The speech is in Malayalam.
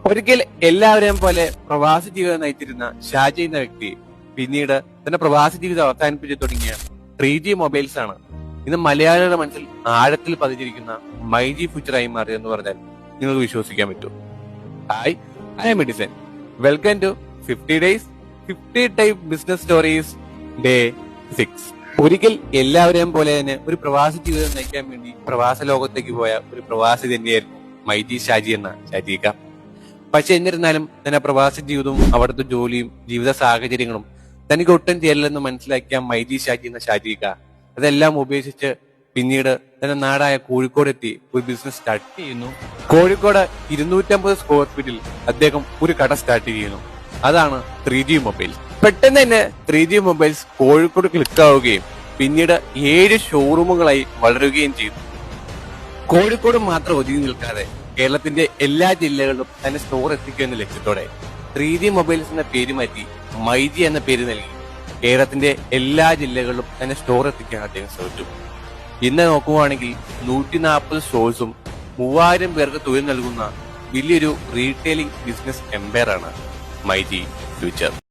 ഒരിക്കൽ എല്ലാവരെയും പോലെ പ്രവാസി ജീവിതം നയിച്ചിരുന്ന ഷാജി എന്ന വ്യക്തി പിന്നീട് തന്റെ പ്രവാസി ജീവിതം അവസാനിപ്പിച്ചു തുടങ്ങിയ 3G മൊബൈൽസ് ആണ് ഇന്ന് മലയാളികളുടെ മനസ്സിൽ ആഴത്തിൽ പതിഞ്ഞിരിക്കുന്ന മൈജി ഫ്യൂച്ചറായി മാറിയെന്ന് പറഞ്ഞാൽ നിങ്ങൾക്ക് വിശ്വസിക്കാൻ പറ്റൂ. Hi, I am Madison. Welcome to 50 days 50 type business stories day 6. ഒരിക്കൽ എല്ലാവരെയും പോലെ തന്നെ ഒരു പ്രവാസി ജീവിതം നയിക്കാൻ വേണ്ടി പ്രവാസ ലോകത്തേക്ക് പോയ ഒരു പ്രവാസി തന്നെയായിരുന്നു മൈജി ഷാജി എന്ന ഷാജിക. പക്ഷെ എന്നിരുന്നാലും തന്നെ പ്രവാസി ജീവിതവും അവിടുത്തെ ജോലിയും ജീവിത സാഹചര്യങ്ങളും തനിക്ക് ഒട്ടും ചേരില്ലെന്ന് മനസ്സിലാക്കിയ മൈജി ഷാജി എന്ന ഷാജിക അതെല്ലാം ഉപേക്ഷിച്ച് പിന്നീട് തന്റെ നാടായ കോഴിക്കോട് എത്തി ഒരു ബിസിനസ് സ്റ്റാർട്ട് ചെയ്യുന്നു. കോഴിക്കോട് 250 സ്ക്വയർ ഫീറ്റിൽ അദ്ദേഹം ഒരു കട സ്റ്റാർട്ട് ചെയ്യുന്നു. അതാണ് 3G മൊബൈൽസ്. പെട്ടെന്ന് തന്നെ 3G മൊബൈൽസ് കോഴിക്കോട് ക്ലിക്കാവുകയും പിന്നീട് 7 ഷോറൂമുകളായി വളരുകയും ചെയ്തു. കോഴിക്കോട് മാത്രം ഒതുങ്ങി നിൽക്കാതെ കേരളത്തിന്റെ എല്ലാ ജില്ലകളിലും തന്നെ സ്റ്റോർ എത്തിക്കുക എന്ന ലക്ഷ്യത്തോടെ 3G മൊബൈൽസ് എന്ന പേര് മാറ്റി മൈജി എന്ന പേര് നൽകി കേരളത്തിന്റെ എല്ലാ ജില്ലകളിലും തന്നെ സ്റ്റോർ എത്തിക്കാൻ അദ്ദേഹം ശ്രമിച്ചു. ഇന്ന് നോക്കുകയാണെങ്കിൽ 140 സ്റ്റോഴ്സും 3000 പേർക്ക് തൊഴിൽ നൽകുന്ന വലിയൊരു റീറ്റെയിലിംഗ് ബിസിനസ് എംപയറാണ് മൈജി ഫ്യൂച്ചർ.